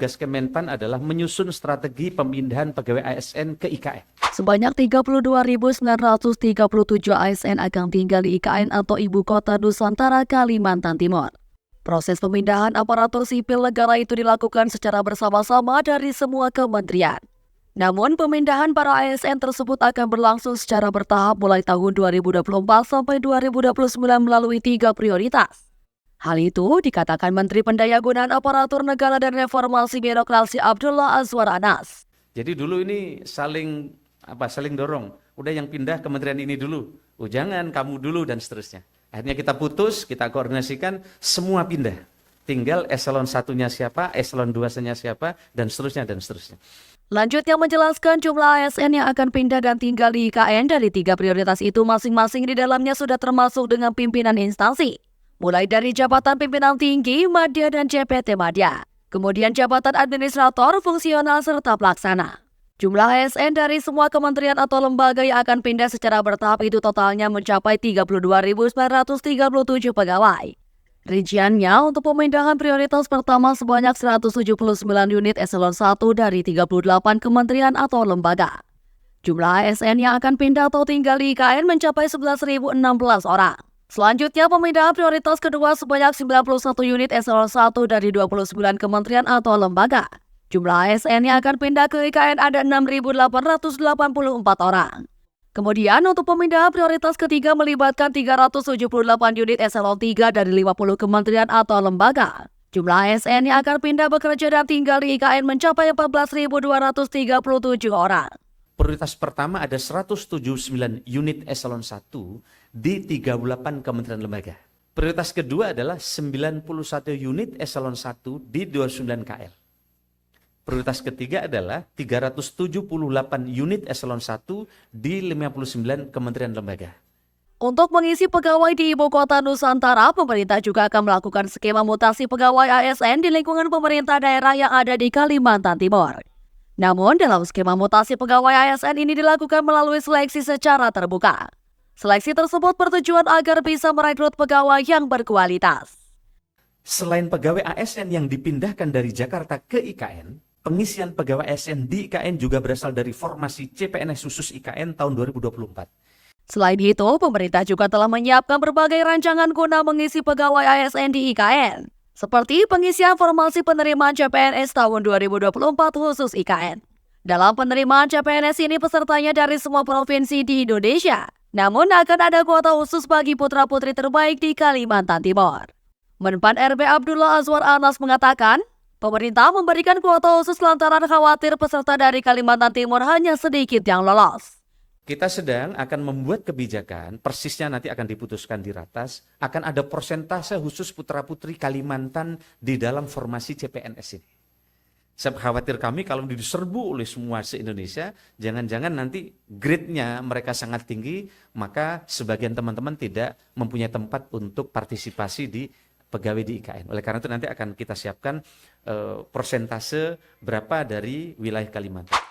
Tugas Kemenpan adalah menyusun strategi pemindahan pegawai ASN ke IKN. Sebanyak 32.937 ASN akan tinggal di IKN atau Ibu Kota Nusantara, Kalimantan Timur. Proses pemindahan aparatur sipil negara itu dilakukan secara bersama-sama dari semua kementerian. Namun, pemindahan para ASN tersebut akan berlangsung secara bertahap mulai tahun 2024 sampai 2029 melalui 3 prioritas. Hal itu dikatakan Menteri Pendayagunaan Aparatur Negara dan Reformasi Birokrasi Abdullah Azwar Anas. Jadi dulu ini saling dorong. Udah yang pindah kementerian ini dulu. Oh jangan, kamu dulu dan seterusnya. Akhirnya kita putus, kita koordinasikan, semua pindah. Tinggal eselon 1-nya siapa, eselon 2-nya siapa, dan seterusnya, dan seterusnya. Lanjutnya menjelaskan jumlah ASN yang akan pindah dan tinggal di IKN dari 3 prioritas itu masing-masing di dalamnya sudah termasuk dengan pimpinan instansi. Mulai dari jabatan pimpinan tinggi, madya, dan JPT Madya. Kemudian jabatan administrator, fungsional, serta pelaksana. Jumlah ASN dari semua kementerian atau lembaga yang akan pindah secara bertahap itu totalnya mencapai 32.937 pegawai. Rinciannya untuk pemindahan prioritas pertama sebanyak 179 unit eselon 1 dari 38 kementerian atau lembaga. Jumlah ASN yang akan pindah atau tinggal di IKN mencapai 11.016 orang. Selanjutnya, pemindahan prioritas kedua sebanyak 91 unit eselon 1 dari 29 kementerian atau lembaga. Jumlah ASN yang akan pindah ke IKN ada 6.884 orang. Kemudian, untuk pemindahan prioritas ketiga melibatkan 378 unit eselon 3 dari 50 kementerian atau lembaga. Jumlah ASN yang akan pindah bekerja dan tinggal di IKN mencapai 14.237 orang. Prioritas pertama ada 179 unit eselon 1 di 38 kementerian lembaga. Prioritas kedua adalah 91 unit eselon 1 di 29 KL. Prioritas ketiga adalah 378 unit eselon 1 di 59 kementerian lembaga. Untuk mengisi pegawai di Ibu Kota Nusantara, pemerintah juga akan melakukan skema mutasi pegawai ASN di lingkungan pemerintah daerah yang ada di Kalimantan Timur. Namun, dalam skema mutasi pegawai ASN ini dilakukan melalui seleksi secara terbuka. Seleksi tersebut bertujuan agar bisa merekrut pegawai yang berkualitas. Selain pegawai ASN yang dipindahkan dari Jakarta ke IKN, pengisian pegawai ASN di IKN juga berasal dari formasi CPNS khusus IKN tahun 2024. Selain itu, pemerintah juga telah menyiapkan berbagai rancangan guna mengisi pegawai ASN di IKN. Seperti pengisian formasi penerimaan CPNS tahun 2024 khusus IKN. Dalam penerimaan CPNS ini pesertanya dari semua provinsi di Indonesia. Namun akan ada kuota khusus bagi putra-putri terbaik di Kalimantan Timur. Menpan RB Abdullah Azwar Anas mengatakan, pemerintah memberikan kuota khusus lantaran khawatir peserta dari Kalimantan Timur hanya sedikit yang lolos. Kita sedang akan membuat kebijakan, persisnya nanti akan diputuskan di ratas, akan ada persentase khusus putra-putri Kalimantan di dalam formasi CPNS ini. Saya khawatir kami kalau diserbu oleh semua se-Indonesia, jangan-jangan nanti grade-nya mereka sangat tinggi, maka sebagian teman-teman tidak mempunyai tempat untuk partisipasi di pegawai di IKN. Oleh karena itu nanti akan kita siapkan persentase berapa dari wilayah Kalimantan.